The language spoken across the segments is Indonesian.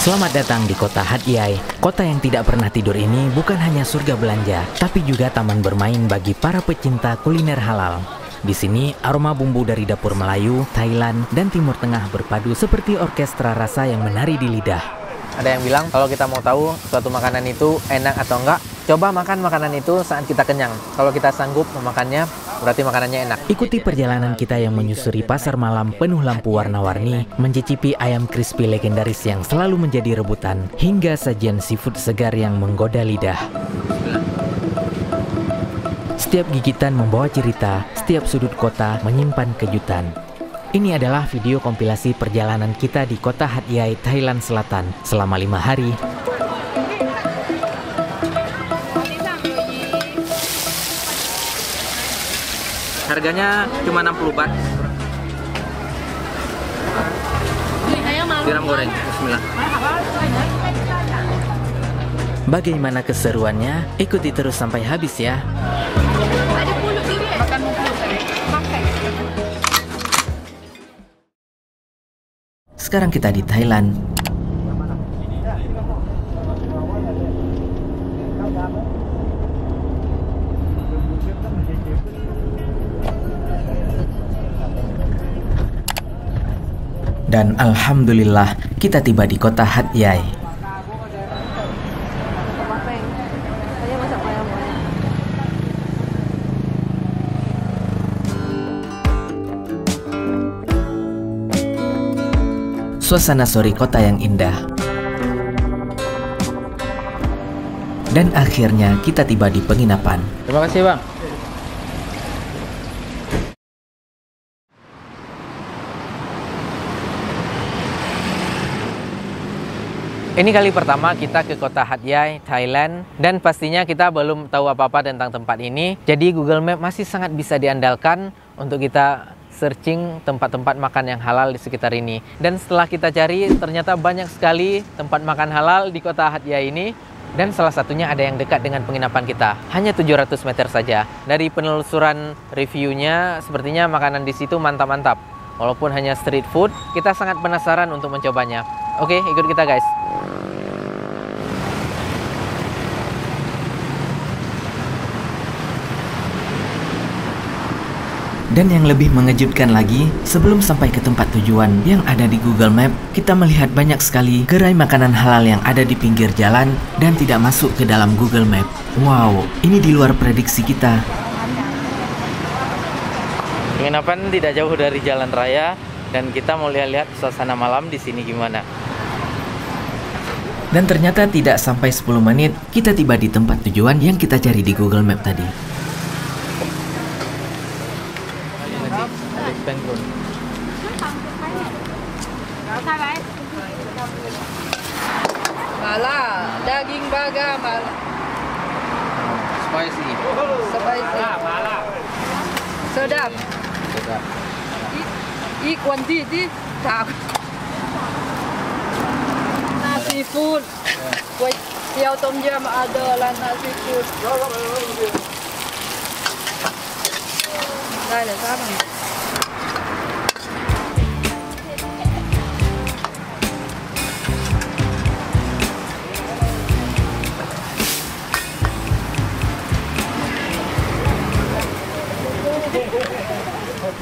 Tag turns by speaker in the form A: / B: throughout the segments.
A: Selamat datang di kota Hat Yai. Kota yang tidak pernah tidur ini bukan hanya surga belanja, tapi juga taman bermain bagi para pecinta kuliner halal. Di sini, aroma bumbu dari dapur Melayu, Thailand, dan Timur Tengah berpadu seperti orkestra rasa yang menari di lidah.
B: Ada yang bilang kalau kita mau tahu suatu makanan itu enak atau enggak, coba makan makanan itu saat kita kenyang. Kalau kita sanggup memakannya, berarti makanannya enak.
A: Ikuti perjalanan kita yang menyusuri pasar malam penuh lampu warna-warni, mencicipi ayam crispy legendaris yang selalu menjadi rebutan, hingga sajian seafood segar yang menggoda lidah. Setiap gigitan membawa cerita, setiap sudut kota menyimpan kejutan. Ini adalah video kompilasi perjalanan kita di kota Hat Yai, Thailand Selatan selama 5 hari.
B: Harganya cuma 60 baht. Tiram goreng, bismillah.
A: Bagaimana keseruannya? Ikuti terus sampai habis ya. Sekarang kita di Thailand. Dan alhamdulillah kita tiba di kota Hat Yai. Suasana sore kota yang indah. Dan akhirnya kita tiba di penginapan.
B: Terima kasih, Bang. Ini kali pertama kita ke kota Hat Yai, Thailand, dan pastinya kita belum tahu apa-apa tentang tempat ini. Jadi Google Map masih sangat bisa diandalkan untuk kita searching tempat-tempat makan yang halal di sekitar ini. Dan setelah kita cari, ternyata banyak sekali tempat makan halal di kota Hat Yai ini. Dan salah satunya ada yang dekat dengan penginapan kita. Hanya 700 meter saja. Dari penelusuran reviewnya, sepertinya makanan di situ mantap-mantap. Walaupun hanya street food, kita sangat penasaran untuk mencobanya. Oke, ikut kita guys.
A: Dan yang lebih mengejutkan lagi, sebelum sampai ke tempat tujuan yang ada di Google Map, kita melihat banyak sekali gerai makanan halal yang ada di pinggir jalan dan tidak masuk ke dalam Google Map. Wow, ini di luar prediksi kita.
B: Penginapan tidak jauh dari jalan raya dan kita mau lihat-lihat suasana malam di sini gimana.
A: Dan ternyata tidak sampai 10 menit, kita tiba di tempat tujuan yang kita cari di Google Map tadi.
C: Mala, daging baga, mala.
B: Spicy.
C: Spicy.
B: Mala.
C: Sedap.
B: Sedap.
C: Quantity tak. Nasi food. Kuih tiao tom yum ada lah nasi food. Đây là sao bằng.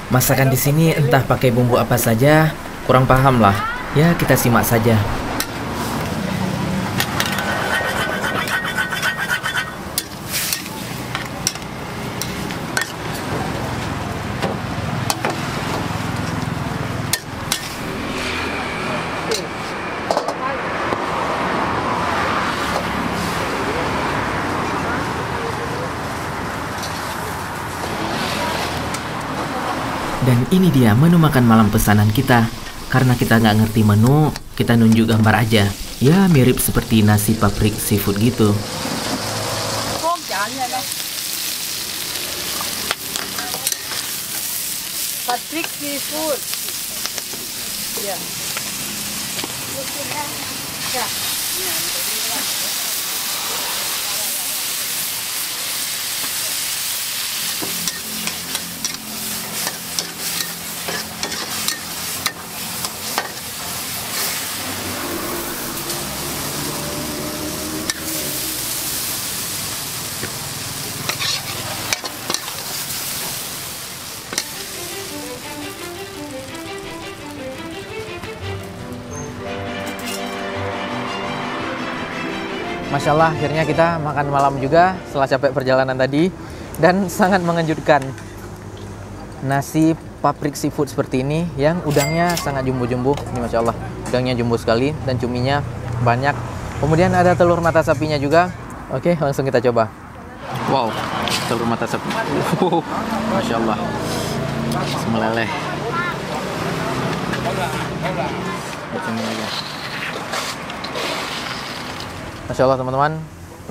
A: Masakan di sini entah pakai bumbu apa saja, kurang paham lah. Ya, kita simak saja. Dan ini dia menu makan malam pesanan kita. Karena kita nggak ngerti menu, kita nunjuk gambar aja. Ya, mirip seperti nasi paprik seafood gitu.
C: Paprik seafood. Ya. Ya.
B: Masya Allah, akhirnya kita makan malam juga setelah capek perjalanan tadi. Dan sangat mengejutkan. Nasi paprik seafood seperti ini yang udangnya sangat jumbo-jumbo. Ini Masya Allah, udangnya jumbo sekali dan cuminya banyak. Kemudian ada telur mata sapinya juga. Oke, langsung kita coba. Wow, telur mata sapi. Masya Allah, meleleh. Masya Allah teman-teman,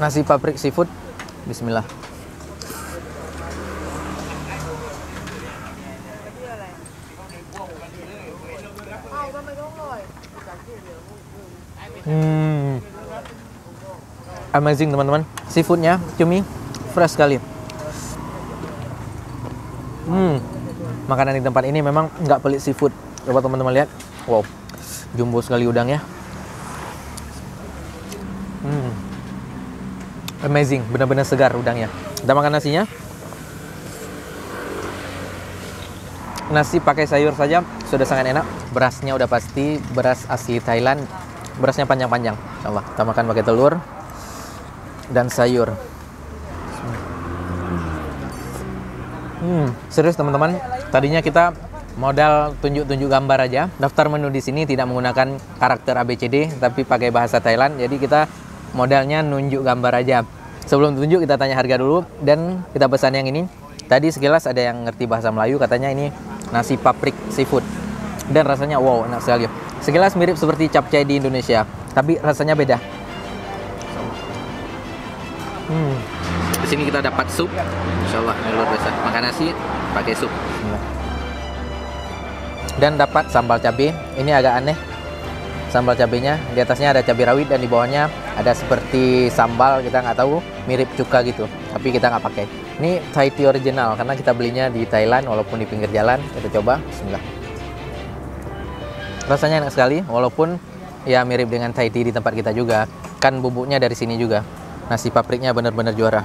B: nasi paprik seafood. Bismillah. Amazing teman-teman, seafoodnya cumi fresh sekali. Makanan di tempat ini memang nggak pelit seafood. Coba teman-teman lihat, wow, jumbo sekali udangnya. Amazing, benar-benar segar udangnya. Kita makan nasinya. Nasi pakai sayur saja sudah sangat enak. Berasnya udah pasti beras asli Thailand. Berasnya panjang-panjang. Insyaallah. Kita makan pakai telur dan sayur. Serius teman-teman. Tadinya kita modal tunjuk-tunjuk gambar aja. Daftar menu di sini tidak menggunakan karakter ABCD, tapi pakai bahasa Thailand. Jadi kita modalnya nunjuk gambar aja. Sebelum tunjuk kita tanya harga dulu dan kita pesan yang ini. Tadi sekilas ada yang ngerti bahasa Melayu, katanya ini nasi paprik seafood. Dan rasanya wow, enak sekali. Sekilas mirip seperti capcay di Indonesia, tapi rasanya beda. Di sini kita dapat sup. Insya Allah luar biasa. Makan nasi pakai sup. Dan dapat sambal cabai. Ini agak aneh. Sambal cabenya di atasnya ada cabai rawit dan di bawahnya ada seperti sambal, kita nggak tahu, mirip cuka gitu, tapi kita nggak pakai. Ini Thai tea original karena kita belinya di Thailand walaupun di pinggir jalan. Kita coba. Bismillah. Rasanya enak sekali walaupun ya mirip dengan Thai tea di tempat kita juga. Kan bubuknya dari sini juga. Nasi papriknya benar-benar juara.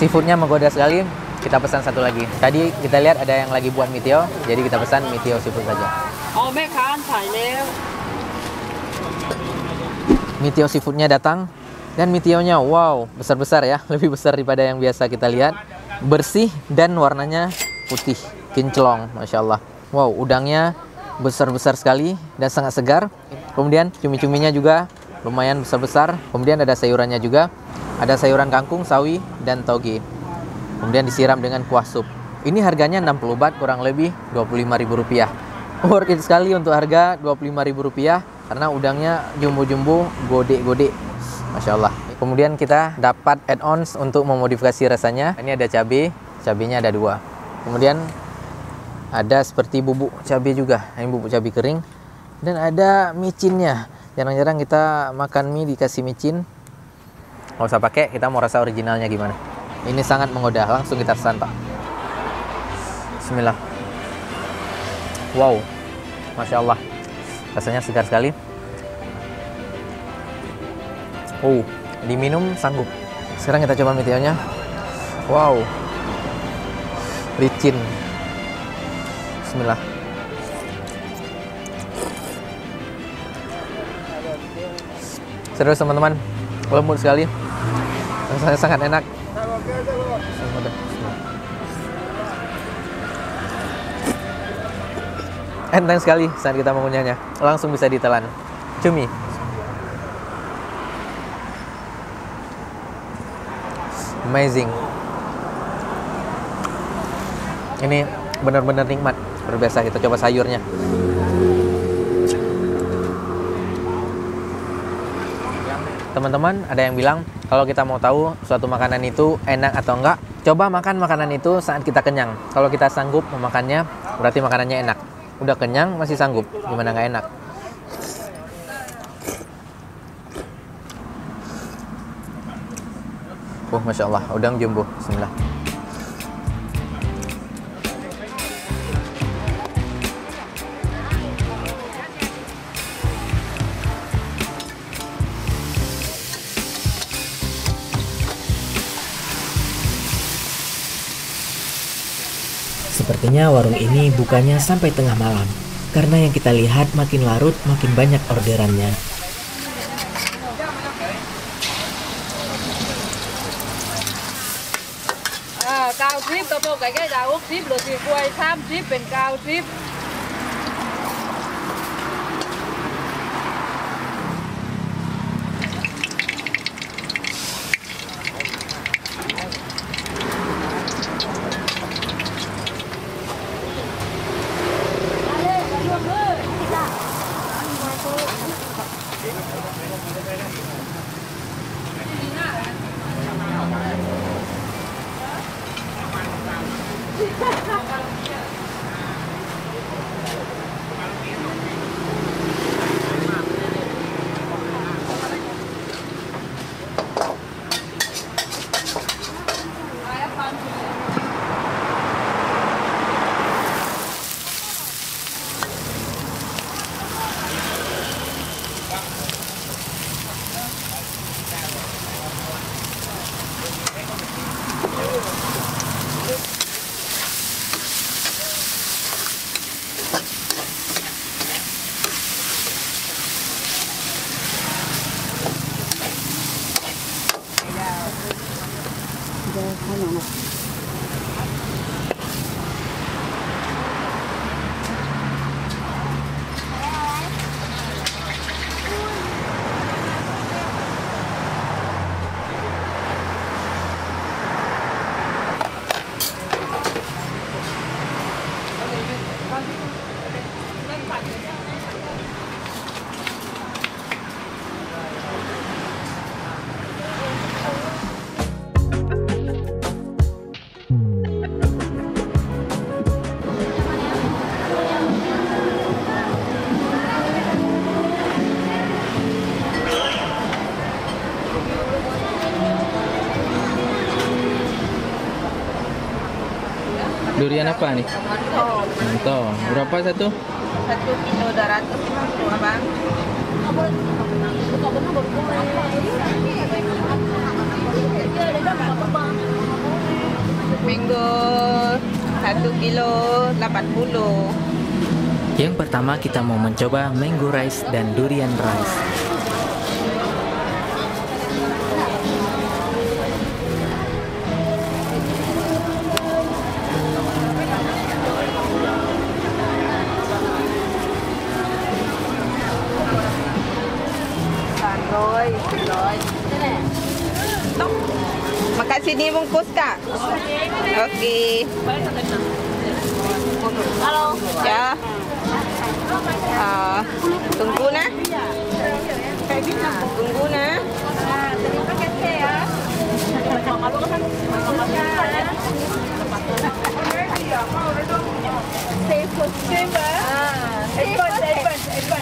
B: Seafoodnya menggoda sekali. Kita pesan satu lagi. Tadi kita lihat ada yang lagi buat mie teo, jadi kita pesan mie teo seafood saja. Mie teo seafoodnya datang dan mie teonya wow, besar-besar ya, lebih besar daripada yang biasa kita lihat. Bersih dan warnanya putih, kinclong, Masya Allah. Wow, udangnya besar-besar sekali dan sangat segar. Kemudian cumi-cuminya juga lumayan besar-besar. Kemudian ada sayurannya juga. Ada sayuran kangkung, sawi, dan toge. Kemudian disiram dengan kuah sup. Ini harganya 60 baht, kurang lebih Rp25.000. Worth it sekali untuk harga Rp25.000 karena udangnya jumbo-jumbo, gode-gode. Masya Allah. Kemudian kita dapat add-ons untuk memodifikasi rasanya. Ini ada cabai, cabainya ada 2. Kemudian ada seperti bubuk cabai juga. Ini bubuk cabai kering. Dan ada micinnya. Jarang-jarang kita makan mie dikasih micin. Nggak usah pakai, kita mau rasa originalnya gimana. Ini sangat menggoda, langsung kita santap. Bismillah. Wow, Masya Allah, rasanya segar sekali. Diminum sanggup. Sekarang kita coba mie teonya. Wow, licin. Bismillah. Serius teman-teman, lembut sekali. Rasanya sangat enak. Enteng sekali saat kita mengunyahnya. Langsung bisa ditelan. Cumi. Amazing. Ini benar-benar nikmat. Luar biasa. Kita coba sayurnya. Teman-teman, ada yang bilang kalau kita mau tahu suatu makanan itu enak atau enggak, coba makan makanan itu saat kita kenyang. Kalau kita sanggup memakannya, berarti makanannya enak. Udah kenyang masih sanggup, gimana nggak enak? Oh, Masya Allah, udang jumbo. Bismillah.
A: Sepertinya warung ini bukanya sampai tengah malam. Karena yang kita lihat makin larut makin banyak orderannya.
C: Cao ship có một cái đào ốc ship rồi thì quay 3 shipเป็นcao ship.
B: Durian apa nih? Mantap. Berapa satu?
C: 1 kilo 250 abang. Mango 1 kilo 80.
A: Yang pertama kita mau mencoba mango rice dan durian rice.
C: Makan sini bungkus kak. Okey. Halo. Ya. Tunggu nah. Tunggu nah. Terima kasih ya. Safer.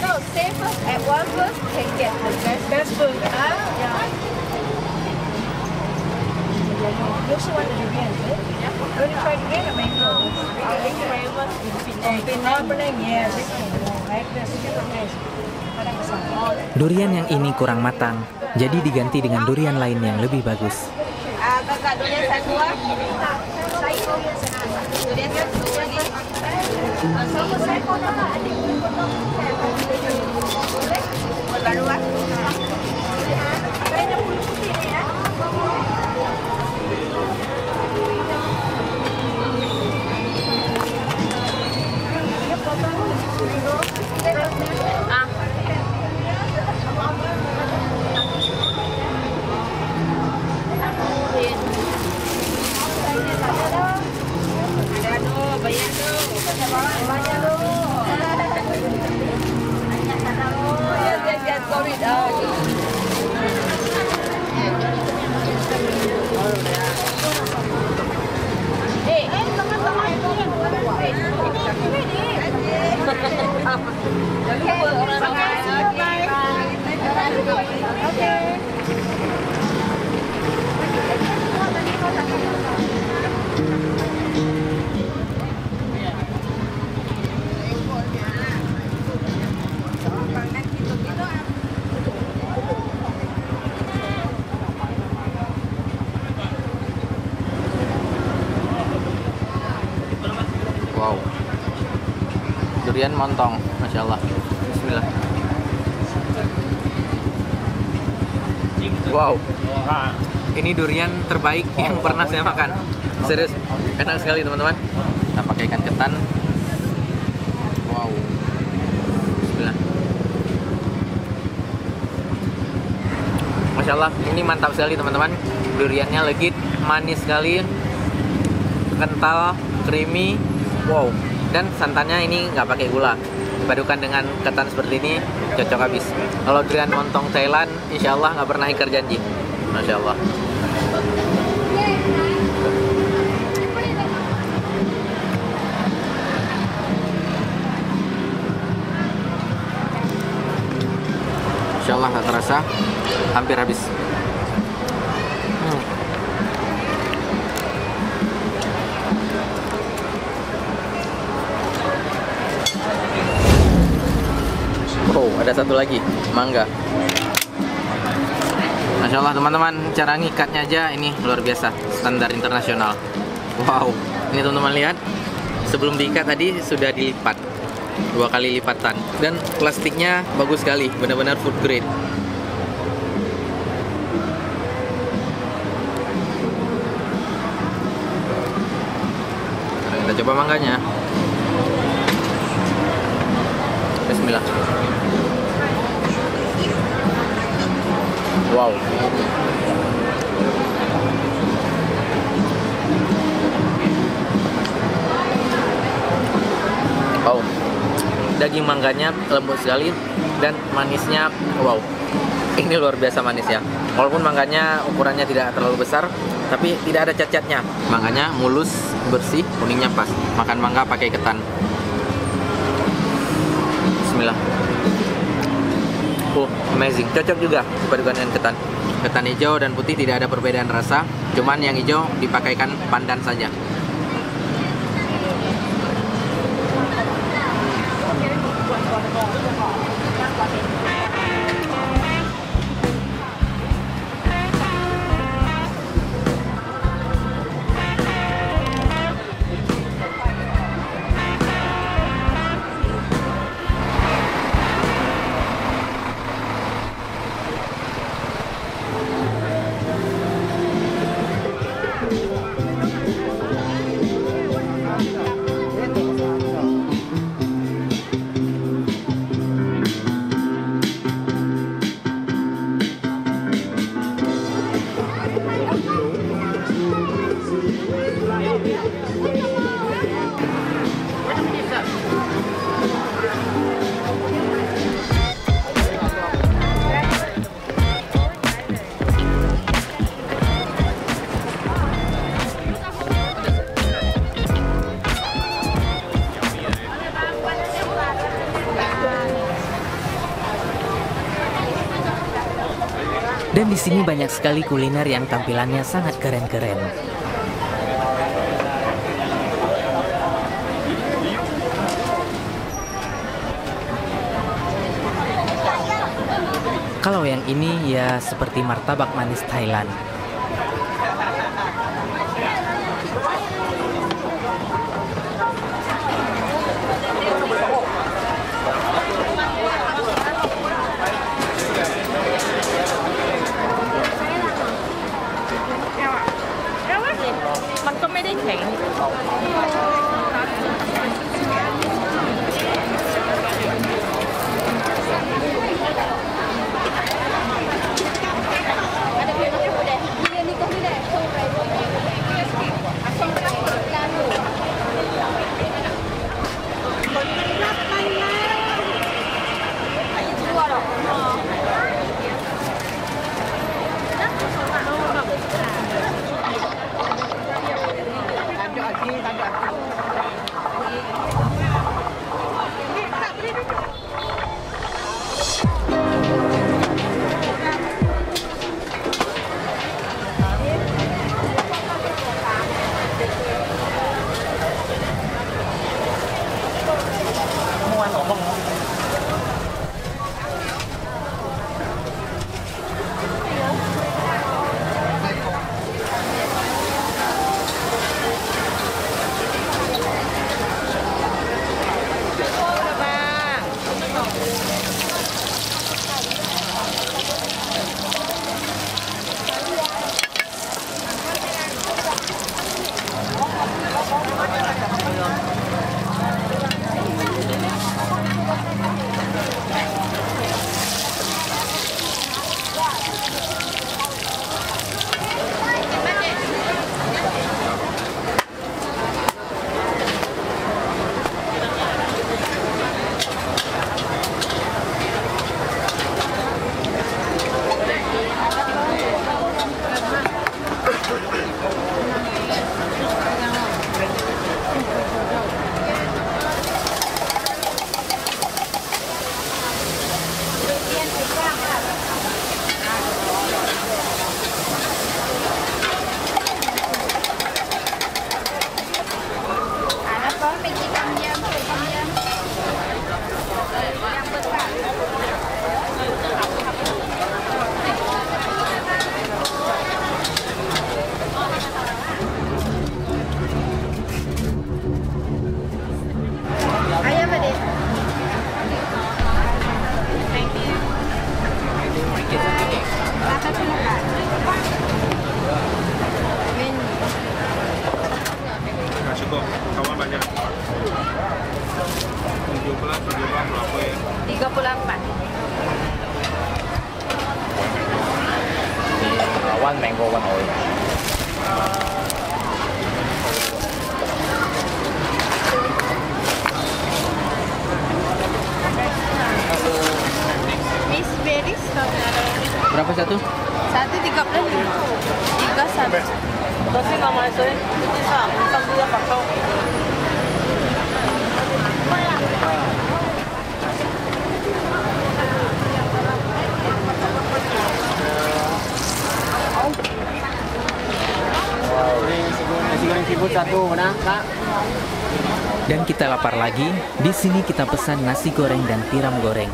C: No, safer at one bus can get the best food. You also want the durian, is it? Yeah. You want to try durian or mango?
A: Durian yang ini kurang matang, jadi diganti dengan durian lain yang lebih bagus.
C: Kakak durian satu ah. Durian satu ni. Baru ah.
B: durian montong, Masya Allah. Bismillah. Wow, ini durian terbaik yang pernah saya makan. Serius, enak sekali teman-teman. Kita pakai ikan ketan. Wow. Bismillah. Masya Allah, ini mantap sekali teman-teman. Duriannya legit, manis sekali, kental, creamy. Wow. Dan santannya ini nggak pakai gula. Dipadukan dengan ketan seperti ini, cocok habis. Kalau durian montong Thailand, insya Allah nggak pernah ingkar janji. Masya Allah. Insya Allah nggak terasa, hampir habis. Oh, ada satu lagi, mangga. Masya Allah teman-teman, cara ngikatnya aja ini luar biasa, standar internasional. Wow, ini teman-teman lihat, sebelum diikat tadi sudah dilipat 2 kali lipatan, dan plastiknya bagus sekali, benar-benar food grade. Nah, kita coba mangganya. Bismillah. Wow. Wow. Daging mangganya lembut sekali dan manisnya wow. Ini luar biasa manis ya. Walaupun mangganya ukurannya tidak terlalu besar, tapi tidak ada cacatnya. Mangganya mulus, bersih, kuningnya pas. Makan mangga pakai ketan. Bismillah. Oh, amazing. Cocok juga dipadukan dengan ketan. Ketan hijau dan putih tidak ada perbedaan rasa, cuman yang hijau dipakaikan pandan saja.
A: Dan di sini banyak sekali kuliner yang tampilannya sangat keren-keren. Kalau yang ini ya seperti martabak manis Thailand.
D: Nggak cukup, kawan banyak. 17 berapa ya?
C: 38.
B: One mango, one orange.
C: Miss Berries
B: Berapa satu?
C: 1.35. 3 satu.
E: Tapi nggak masuk ya? Sambil dia pakai.
B: Nasi goreng seafood satu, mana kak?
A: Dan kita lapar lagi. Di sini kita pesan nasi goreng dan tiram goreng.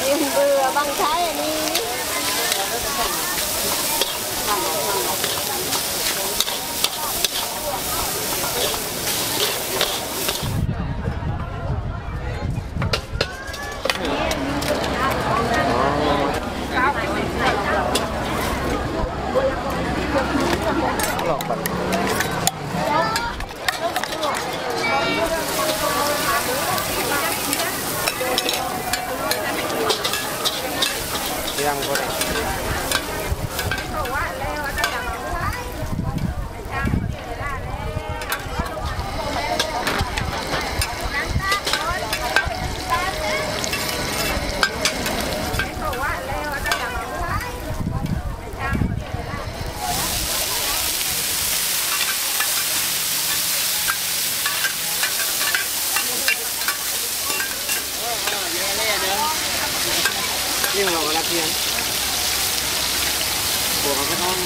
C: Yung vừa băng thái này đi.
B: Tiram goreng. Ini nggak latihan. Buat apa kawan?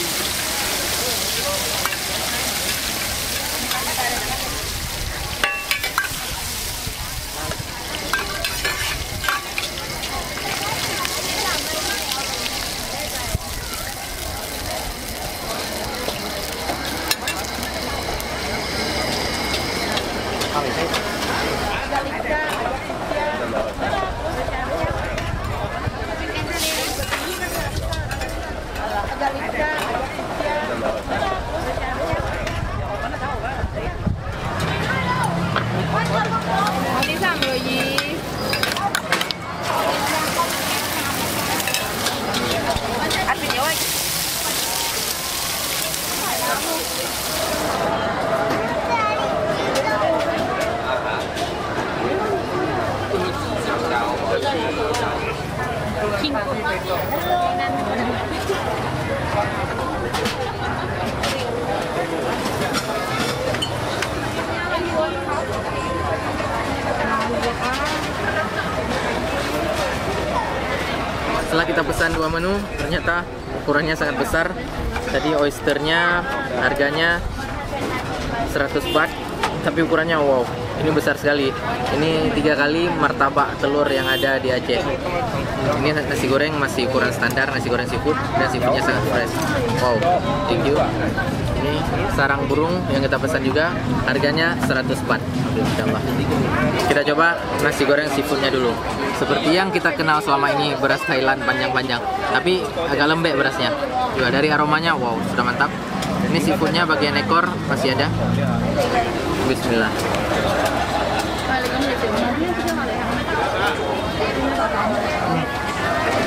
C: Đi làm rồi gì? Anh bị nhớ anh.
B: Setelah kita pesan dua menu, ternyata ukurannya sangat besar. Tadi oysternya harganya 100 baht, tapi ukurannya wow, ini besar sekali. Ini 3 kali martabak telur yang ada di Aceh. Ini nasi goreng masih ukuran standar, nasi goreng seafood, dan seafoodnya sangat fresh. Wow, thank you. Ini sarang burung yang kita pesan juga, harganya 100 baht. Kita coba nasi goreng seafoodnya dulu. Seperti yang kita kenal selama ini, beras Thailand panjang-panjang, tapi agak lembek berasnya. Juga dari aromanya, wow, sudah mantap. Ini seafoodnya bagian ekor masih ada. Bismillah.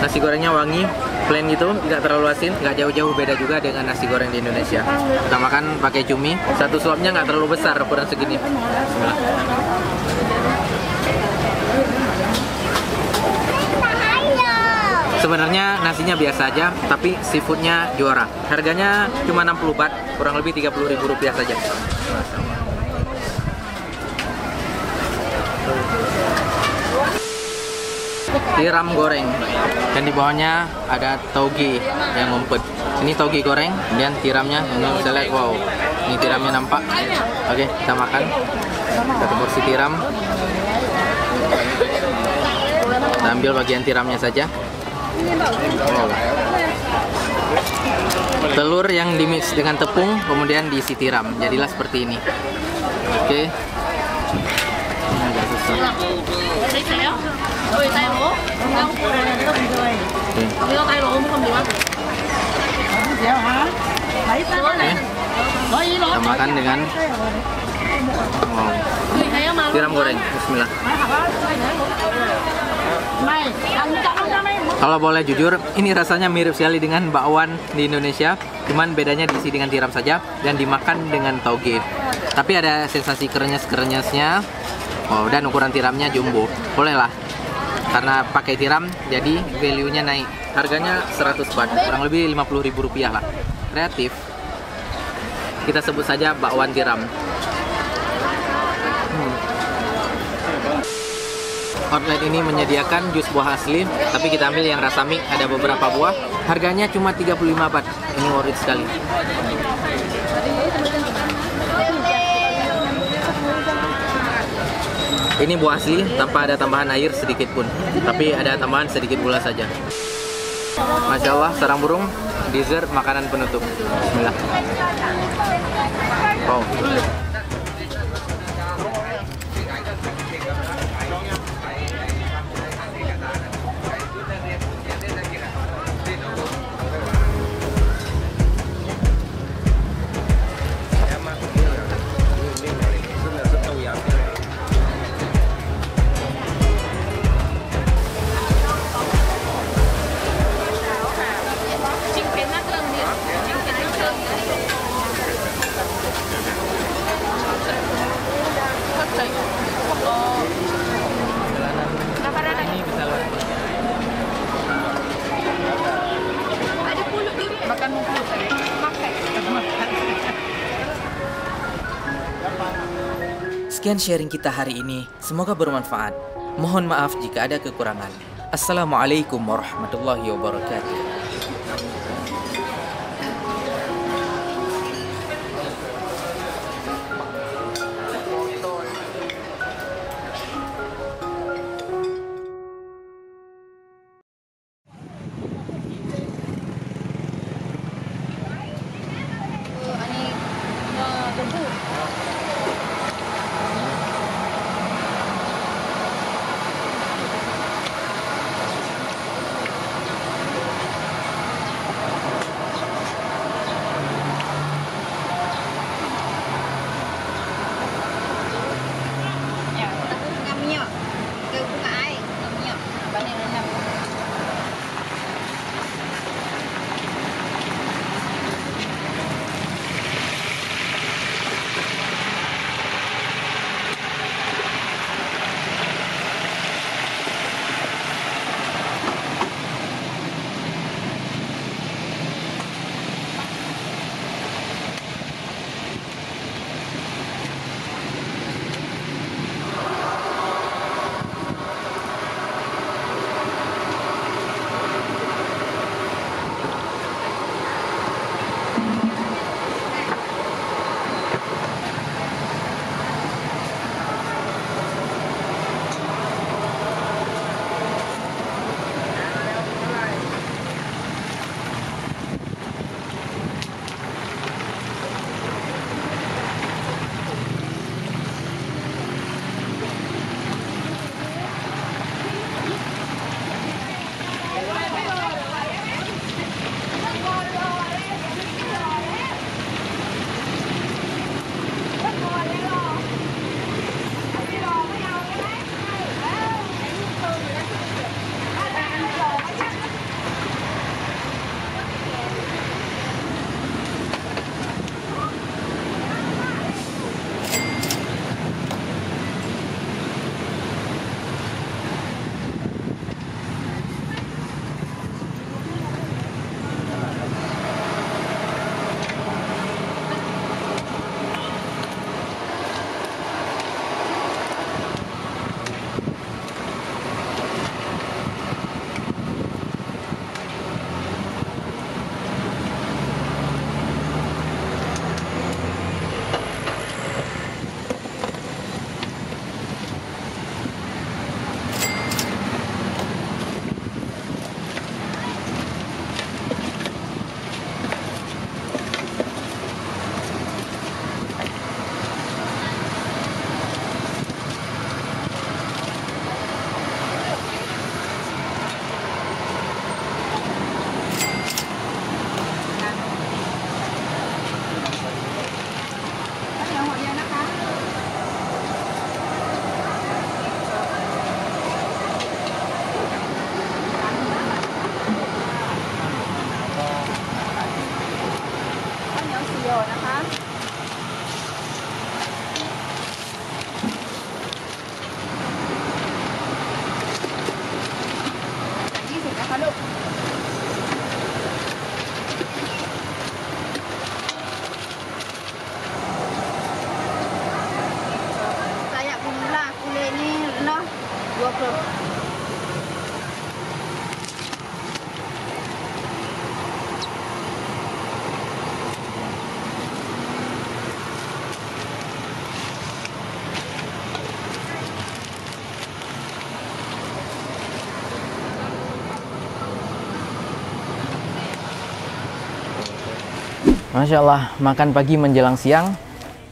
B: Nasi gorengnya wangi, plain gitu, tidak terlalu asin, nggak jauh-jauh beda juga dengan nasi goreng di Indonesia. Kita makan pakai cumi, satu suapnya nggak terlalu besar, ukuran segini. Bismillah. Sebenarnya nasinya biasa aja, tapi seafoodnya juara. Harganya cuma 60 baht, kurang lebih 30.000 rupiah saja. Tiram goreng, dan di bawahnya ada toge yang ngumpet. Ini toge goreng, kemudian tiramnya, ini bisa lihat, wow, ini tiramnya nampak. Oke, kita makan satu porsi tiram. Kita ambil bagian tiramnya saja. Wow. Telur yang dimix dengan tepung, kemudian diisi tiram, jadilah seperti ini. Oke. Ini agak susah. Kita makan dengan tiram goreng. Bismillah. Kalau boleh jujur, ini rasanya mirip sekali dengan bakwan di Indonesia, cuman bedanya diisi dengan tiram saja dan dimakan dengan toge. Tapi ada sensasi krenyes-krenyesnya. Oh, dan ukuran tiramnya jumbo. Bolehlah. Karena pakai tiram, jadi value-nya naik. Harganya 100 baht, kurang lebih 50.000 rupiah lah. Kreatif. Kita sebut saja bakwan tiram. Outlet ini menyediakan jus buah asli, tapi kita ambil yang rasa mix, ada beberapa buah. Harganya cuma 35 baht. Ini worth it sekali. Ini buah asli tanpa ada tambahan air sedikit pun, tapi ada tambahan sedikit gula saja. Masya Allah, sarang burung, dessert makanan penutup. Bismillah. Wow.
A: Sekian sharing kita hari ini, semoga bermanfaat. Mohon maaf jika ada kekurangan. Assalamualaikum warahmatullahi wabarakatuh.
B: Masya Allah, makan pagi menjelang siang,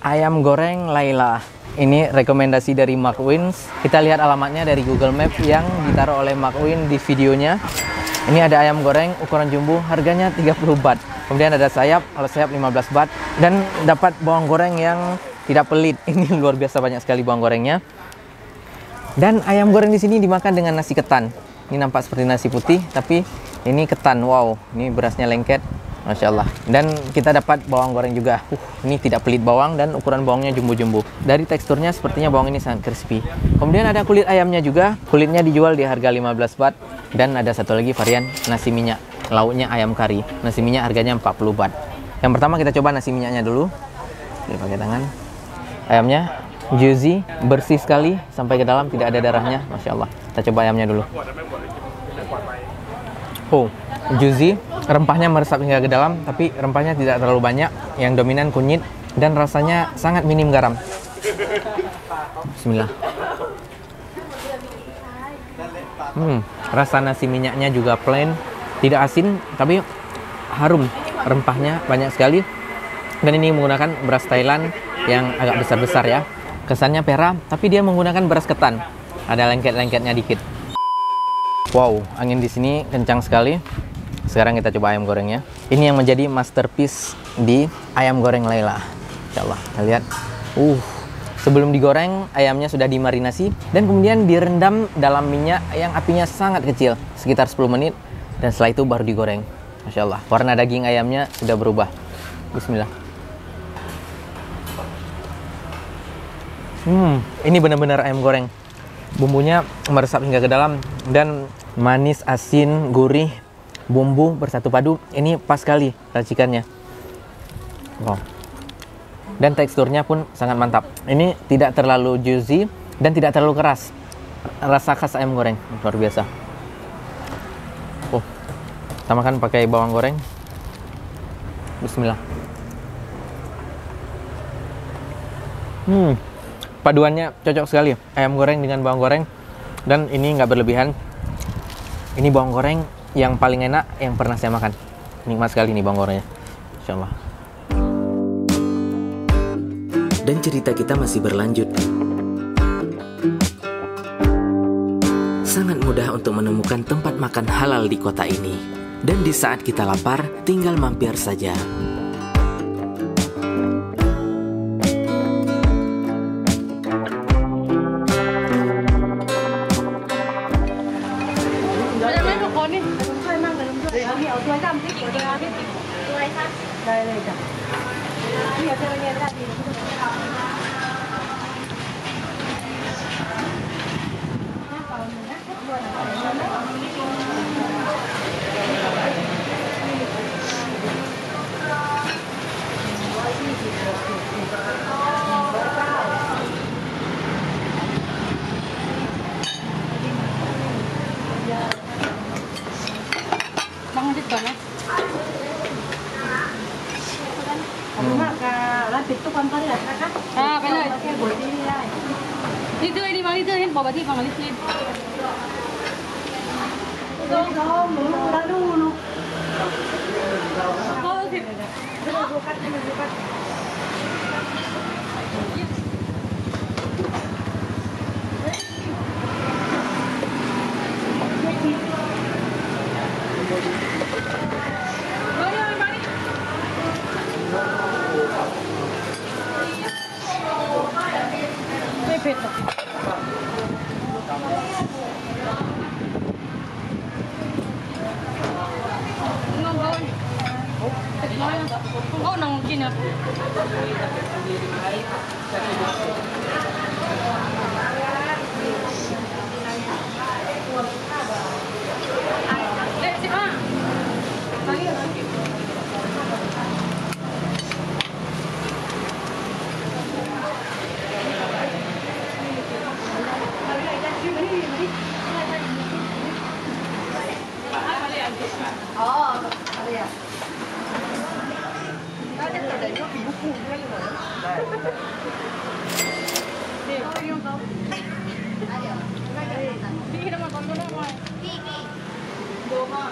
B: ayam goreng Laila. Ini rekomendasi dari Mark Wins. Kita lihat alamatnya dari Google Map yang ditaruh oleh Mark Wins di videonya. Ini ada ayam goreng ukuran jumbo, harganya 30 baht. Kemudian ada sayap, kalau sayap 15 baht. Dan dapat bawang goreng yang tidak pelit. Ini luar biasa banyak sekali bawang gorengnya. Dan ayam goreng di sini dimakan dengan nasi ketan. Ini nampak seperti nasi putih, tapi ini ketan. Wow, ini berasnya lengket. Masya Allah. Dan kita dapat bawang goreng juga. Ini tidak pelit bawang dan ukuran bawangnya jumbo-jumbo. Dari teksturnya sepertinya bawang ini sangat crispy. Kemudian ada kulit ayamnya juga. Kulitnya dijual di harga 15 baht. Dan ada satu lagi varian nasi minyak. Lauknya ayam kari. Nasi minyak harganya 40 baht. Yang pertama kita coba nasi minyaknya dulu. Oke, pakai tangan. Ayamnya juicy, bersih sekali sampai ke dalam, tidak ada darahnya. Masya Allah. Kita coba ayamnya dulu. Oh, juicy. Rempahnya meresap hingga ke dalam, tapi rempahnya tidak terlalu banyak. Yang dominan kunyit dan rasanya sangat minim garam. Bismillah. Rasa nasi minyaknya juga plain, tidak asin, tapi harum. Rempahnya banyak sekali. Dan ini menggunakan beras Thailand yang agak besar-besar ya. Kesannya perak, tapi dia menggunakan beras ketan. Ada lengket-lengketnya dikit. Wow, angin di sini kencang sekali. Sekarang kita coba ayam gorengnya. Ini yang menjadi masterpiece di ayam goreng Laila. Insya Allah, kita lihat. Sebelum digoreng, ayamnya sudah dimarinasi dan kemudian direndam dalam minyak yang apinya sangat kecil, sekitar 10 menit. Dan setelah itu baru digoreng. Masya Allah, warna daging ayamnya sudah berubah. Bismillah. Ini benar-benar ayam goreng. Bumbunya meresap hingga ke dalam dan manis, asin, gurih. Bumbu bersatu padu, ini pas sekali racikannya. Wow. Dan teksturnya pun sangat mantap. Ini tidak terlalu juicy dan tidak terlalu keras. Rasa khas ayam goreng, luar biasa. Kita makan pakai bawang goreng. Bismillah. Paduannya cocok sekali. Ayam goreng dengan bawang goreng. Dan ini nggak berlebihan. Ini bawang goreng yang paling enak yang pernah saya makan. Nikmat sekali nih bawang gorengnya. Insya Allah.
A: Dan cerita kita masih berlanjut. Sangat mudah untuk menemukan tempat makan halal di kota ini. Dan di saat kita lapar, tinggal mampir saja.
C: Đi đâu mà còn có đâu ngoài. Đồ mà.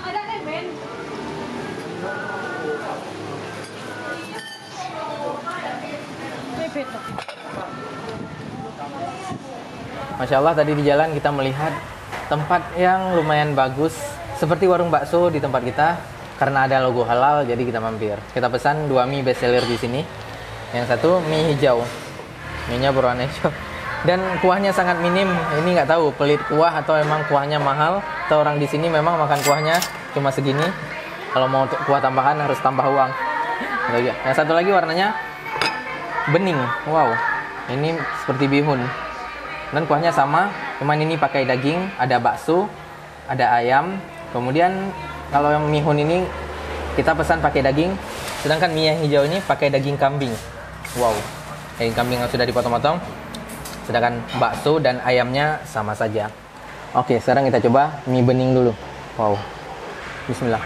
C: Ở đây này bên.
B: Masya Allah, tadi di jalan kita melihat tempat yang lumayan bagus seperti warung bakso di tempat kita. Karena ada logo halal, jadi kita mampir. Kita pesan 2 mie bestseller di sini. Yang satu mie hijau, mie-nya berwarna hijau. Dan kuahnya sangat minim. Ini nggak tahu pelit kuah atau emang kuahnya mahal. Atau orang di sini memang makan kuahnya cuma segini. Kalau mau kuah tambahan harus tambah uang. Yang satu lagi warnanya bening. Wow, ini seperti bihun. Dan kuahnya sama, cuman ini pakai daging, ada bakso, ada ayam. Kemudian kalau yang mihun ini kita pesan pakai daging, sedangkan mie yang hijau ini pakai daging kambing. Wow, daging kambing yang sudah dipotong-potong. Sedangkan bakso dan ayamnya sama saja. Oke, sekarang kita coba mie bening dulu. Wow, bismillah.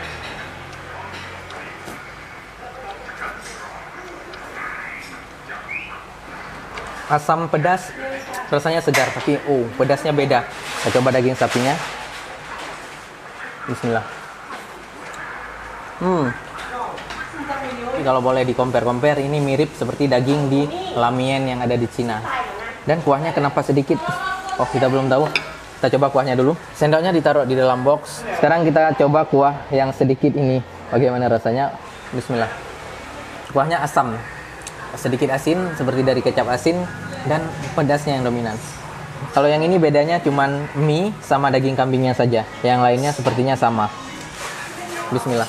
B: Asam pedas, rasanya segar, tapi pedasnya beda. Kita coba daging sapinya. Bismillah. Kalau boleh di compare, ini mirip seperti daging di lamien yang ada di Cina. Dan kuahnya kenapa sedikit? Oh, kita belum tahu. Kita coba kuahnya dulu. Sendoknya ditaruh di dalam box. Sekarang kita coba kuah yang sedikit ini. Bagaimana rasanya? Bismillah. Kuahnya asam. Sedikit asin, seperti dari kecap asin. Dan pedasnya yang dominan. Kalau yang ini bedanya cuman mie sama daging kambingnya saja. Yang lainnya sepertinya sama. Bismillah.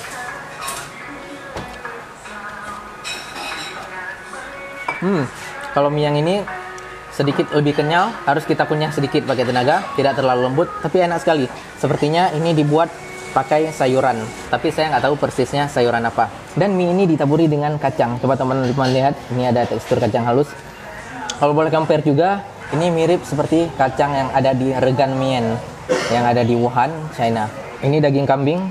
B: Kalau mie yang ini sedikit lebih kenyal, harus kita kunyah sedikit pakai tenaga, tidak terlalu lembut, tapi enak sekali. Sepertinya ini dibuat pakai sayuran, tapi saya nggak tahu persisnya sayuran apa. Dan mie ini ditaburi dengan kacang. Coba teman-teman lihat, ini ada tekstur kacang halus. Kalau boleh compare juga, ini mirip seperti kacang yang ada di Regan Mien, yang ada di Wuhan, China. Ini daging kambing.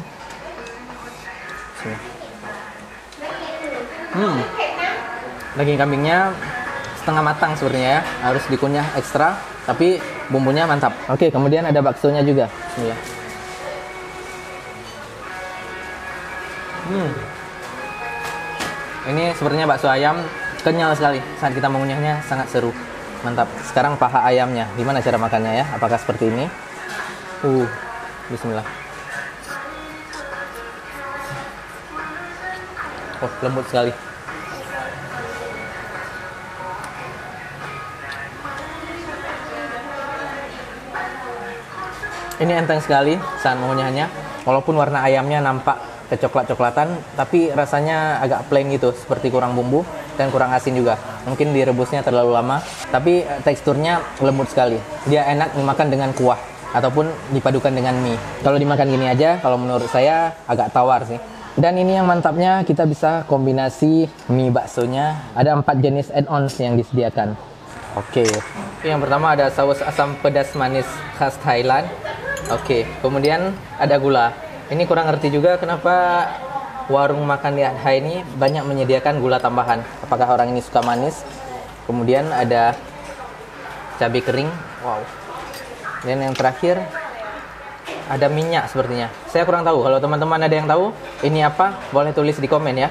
B: Daging kambingnya setengah matang sepertinya ya, harus dikunyah ekstra, tapi bumbunya mantap. Oke, kemudian ada baksonya juga. Bismillah. Ini sepertinya bakso ayam, kenyal sekali. Saat kita mengunyahnya sangat seru, mantap. Sekarang paha ayamnya, gimana cara makannya ya? Apakah seperti ini? Bismillah. Oh, lembut sekali. Ini enteng sekali saat mengunyahnya. Walaupun warna ayamnya nampak kecoklat-coklatan, tapi rasanya agak plain gitu, seperti kurang bumbu dan kurang asin juga. Mungkin direbusnya terlalu lama, tapi teksturnya lembut sekali. Dia enak dimakan dengan kuah ataupun dipadukan dengan mie. Kalau dimakan gini aja, kalau menurut saya agak tawar sih. Dan ini yang mantapnya, kita bisa kombinasi mie baksonya. Ada 4 jenis add-ons yang disediakan. Oke, yang pertama ada saus asam pedas manis khas Thailand. Oke, kemudian ada gula. Ini kurang ngerti juga kenapa warung makan di Adha ini banyak menyediakan gula tambahan. Apakah orang ini suka manis? Kemudian ada cabai kering. Wow. Dan yang terakhir ada minyak sepertinya. Saya kurang tahu. Kalau teman-teman ada yang tahu ini apa, boleh tulis di komen ya.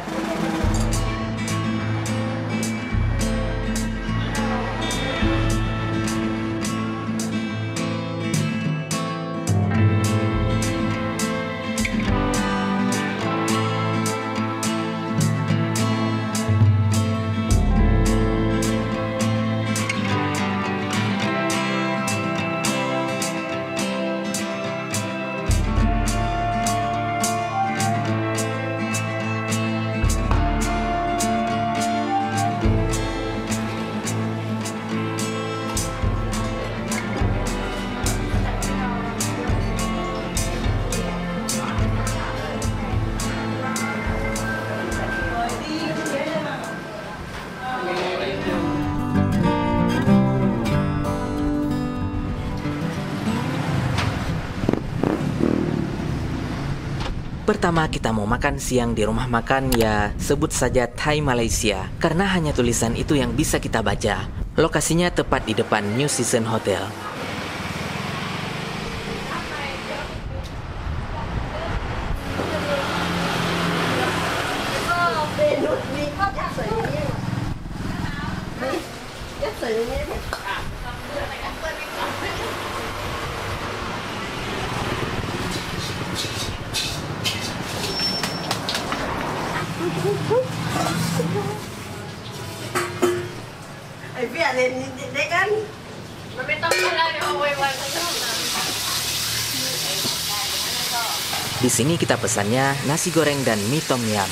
A: Pertama kita mau makan siang di rumah makan ya sebut saja Thai Malaysia, karena hanya tulisan itu yang bisa kita baca. Lokasinya tepat di depan New Season Hotel. Di sini kita pesannya nasi goreng dan mie tom yum.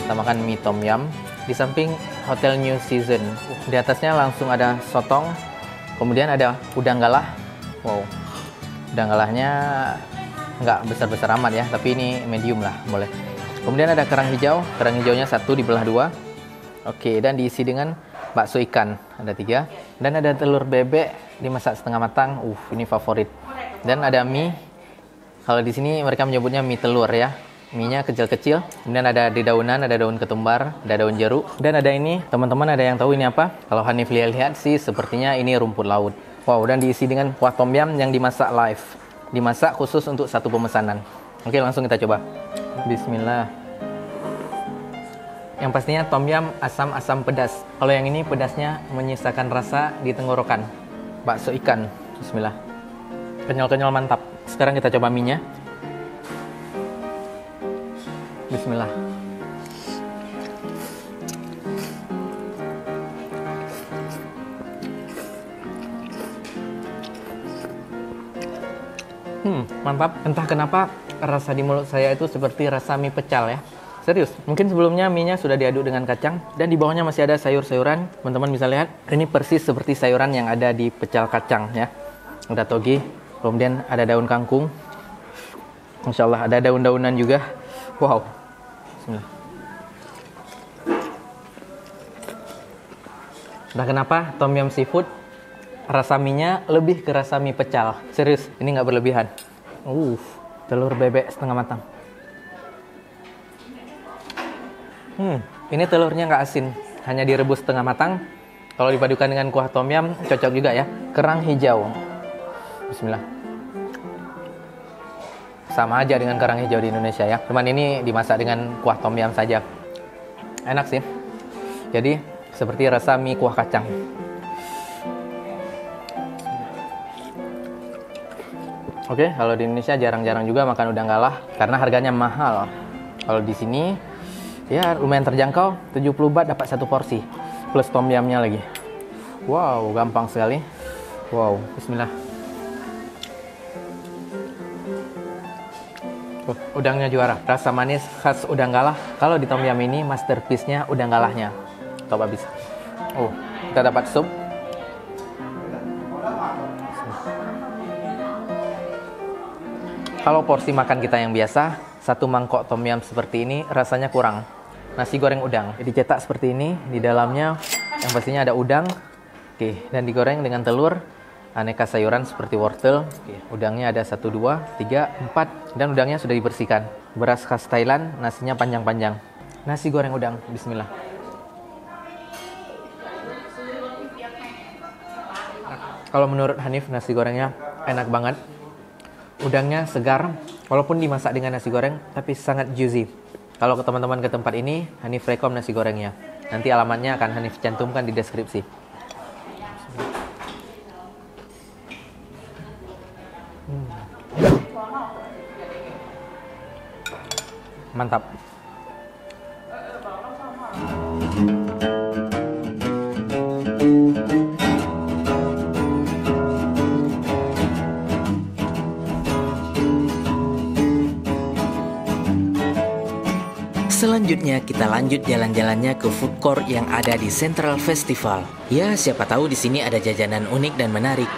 B: Kita makan mie tom yum di samping Hotel New Season. Di atasnya langsung ada sotong, kemudian ada udang galah. Wow, udang galahnya nggak besar-besar amat ya, tapi ini medium lah, boleh. Kemudian ada kerang hijau, kerang hijaunya satu dibelah dua. Oke, dan diisi dengan bakso ikan ada 3, dan ada telur bebek dimasak setengah matang. Ini favorit. Dan ada mie. Kalau di sini mereka menyebutnya mie telur ya. Mie-nya kecil-kecil. Kemudian ada dedaunan, ada daun ketumbar, ada daun jeruk. Dan ada ini, teman-teman ada yang tahu ini apa? Kalau Hanif lihat sih sepertinya ini rumput laut. Wow, dan diisi dengan kuah tom yum yang dimasak live. Dimasak khusus untuk satu pemesanan. Oke, langsung kita coba. Bismillah. Yang pastinya tom yum asam-asam pedas. Kalau yang ini pedasnya menyisakan rasa di tenggorokan. Bakso ikan. Bismillah. Kenyal-kenyal mantap. Sekarang kita coba mie-nya. Bismillah. Mantap. Entah kenapa rasa di mulut saya itu seperti rasa mie pecal ya. Serius. Mungkin sebelumnya mie-nya sudah diaduk dengan kacang dan di bawahnya masih ada sayur-sayuran. Teman-teman bisa lihat. Ini persis seperti sayuran yang ada di pecel kacang ya. Ada toge, kemudian ada daun kangkung. Masya Allah, ada daun-daunan juga. Wow. Bismillah. Entah kenapa tom yum seafood rasa mie-nya lebih ke rasa mie pecal. Serius, ini nggak berlebihan. Telur bebek setengah matang. Ini telurnya nggak asin, hanya direbus setengah matang. Kalau dipadukan dengan kuah tom yum, cocok juga ya. Kerang hijau. Bismillah. Sama aja dengan kerang hijau di Indonesia ya. Cuman ini dimasak dengan kuah tom yum saja. Enak sih. Jadi seperti rasa mie kuah kacang. Oke, kalau di Indonesia jarang-jarang juga makan udang galah karena harganya mahal. Kalau di sini ya lumayan terjangkau, 70 baht dapat satu porsi plus tom yumnya lagi. Wow, gampang sekali. Wow, bismillah. Udangnya juara, rasa manis khas udang galah. Kalau di tom yum ini masterpiece-nya udang galahnya. Top habis. Kita dapat sup. Kalau porsi makan kita yang biasa, satu mangkok tom yum seperti ini rasanya kurang. Nasi goreng udang dicetak seperti ini, di dalamnya yang pastinya ada udang. Dan digoreng dengan telur, aneka sayuran seperti wortel. Udangnya ada 1, 2, 3, 4 dan udangnya sudah dibersihkan. Beras khas Thailand, nasinya panjang-panjang. Nasi goreng udang, bismillah. Kalau menurut Hanif, nasi gorengnya enak banget. Udangnya segar, walaupun dimasak dengan nasi goreng, tapi sangat juicy. Kalau ke teman-teman ke tempat ini, Hanif rekom nasi gorengnya. Nanti alamatnya akan Hanif cantumkan di deskripsi. Mantap.
A: Selanjutnya kita lanjut jalan-jalannya ke food court yang ada di Central Festival. Ya, siapa tahu di sini ada jajanan unik dan menarik.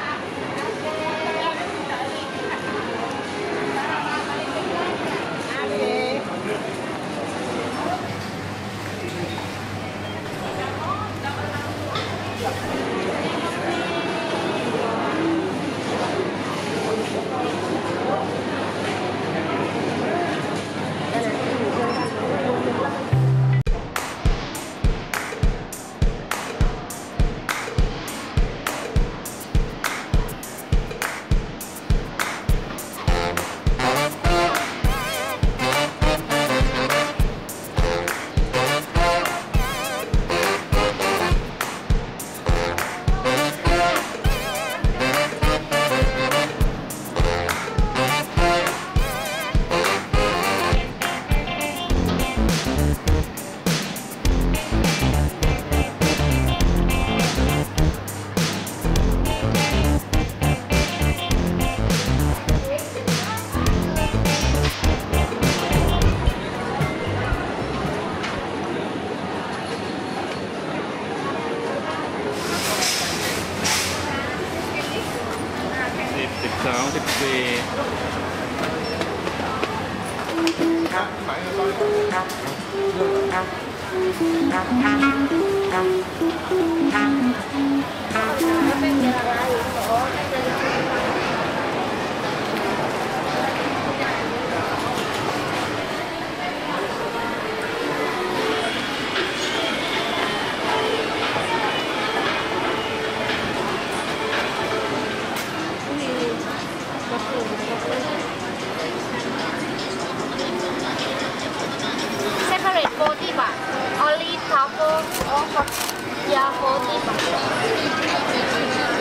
C: Yeah, 40 baht.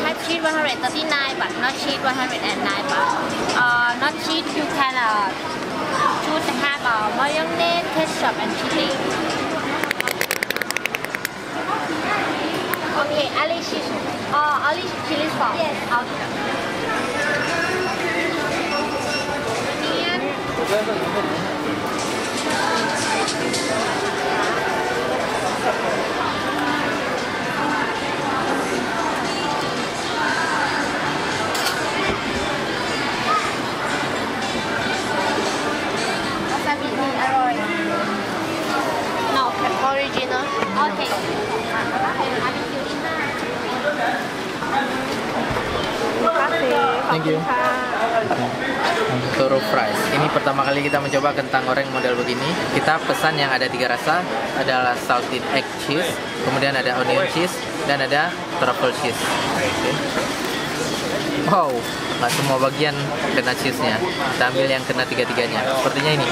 C: Have cheese 139 baht, not cheese 109 baht. Not cheese you can choose to have mayonnaise, ketchup and chili. Okay, only cheese. Only chili sauce. Yes. Okay. Onion. Wasabi ni aroy. No, original. Okay.
B: Thank you. Toro fries. Ini pertama kali kita mencoba kentang goreng model begini. Kita pesan yang ada 3 rasa, adalah salted egg cheese, kemudian ada onion cheese, dan ada truffle cheese. Okay. Wow, nggak semua bagian kena cheese-nya. Kita ambil yang kena 3-3-nya. Sepertinya ini.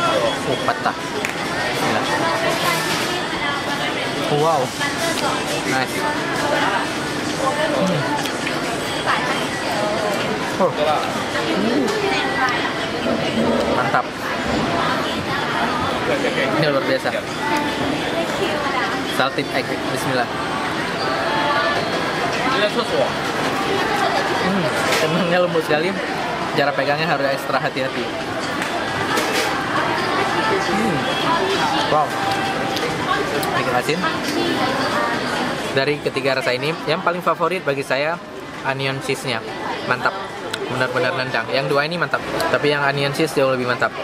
B: Patah. Gila. Wow, nice. Oh. Mantap. Ini luar biasa. Salted egg. Bismillah. Kentangnya lembut sekali. Cara pegangnya harus ekstra hati-hati. Wow. Sedikit asin. Dari ketiga rasa ini, yang paling favorit bagi saya onion cheese-nya. Mantap. Benar-benar nendang. Yang 2 ini mantap, tapi yang onion cheese jauh lebih mantap.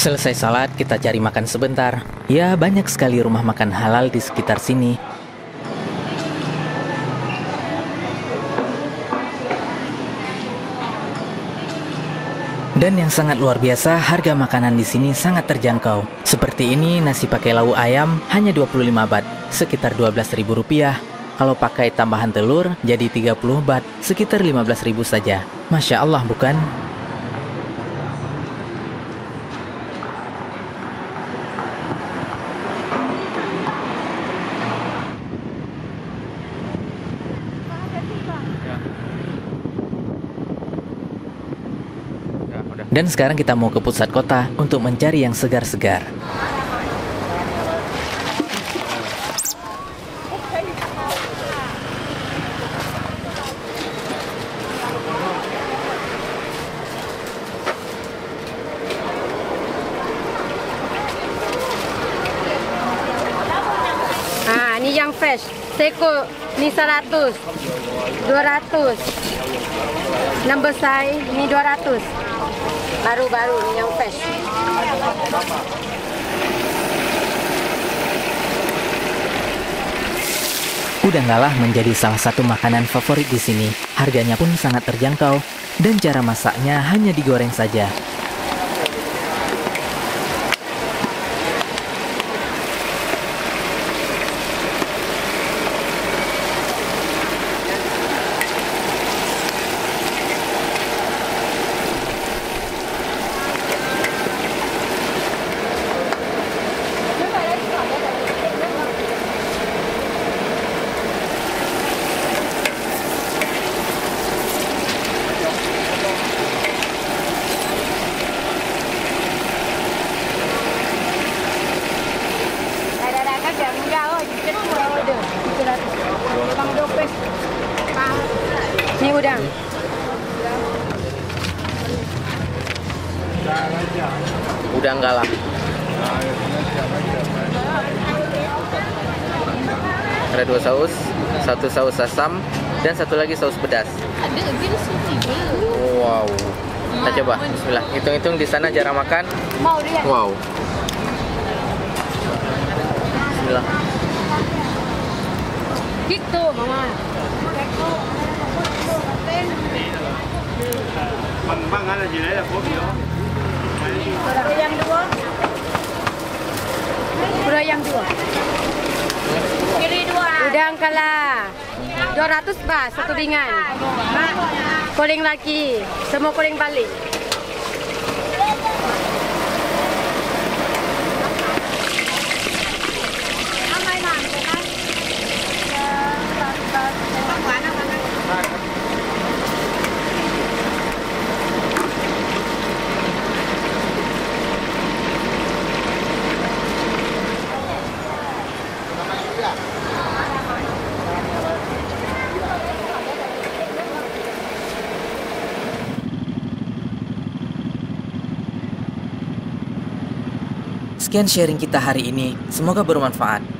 A: Selesai salat, kita cari makan sebentar. Ya, banyak sekali rumah makan halal di sekitar sini. Dan yang sangat luar biasa, harga makanan di sini sangat terjangkau. Seperti ini, nasi pakai lauk ayam hanya 25 baht, sekitar 12.000 rupiah. Kalau pakai tambahan telur, jadi 30 baht, sekitar 15.000 saja. Masya Allah, bukan? Dan sekarang kita mau ke pusat kota untuk mencari yang segar-segar.
F: Ini yang fresh. Seko ni 100, 200. Number size ni 200. Baru-baru ni yang fresh.
A: Udang galah menjadi salah satu makanan favorit di sini. Harganya pun sangat terjangkau dan cara masaknya hanya digoreng saja.
F: Ni udang.
B: Udang galah. Ada 2 saus, 1 saus asam dan 1 lagi saus pedas. Wow. Kita coba. Bismillah. Hitung-hitung di sana jarang makan. Wow. Bismillah.
F: Gitu, Mama.
D: Mang ăn là gì đấy là phốt gì đó.
F: Yang dua. Yang dua. Kiri dua. Udang kala. 200 baht satu ringan. Koling lagi. Semua koling balik.
A: Sekian sharing kita hari ini, semoga bermanfaat.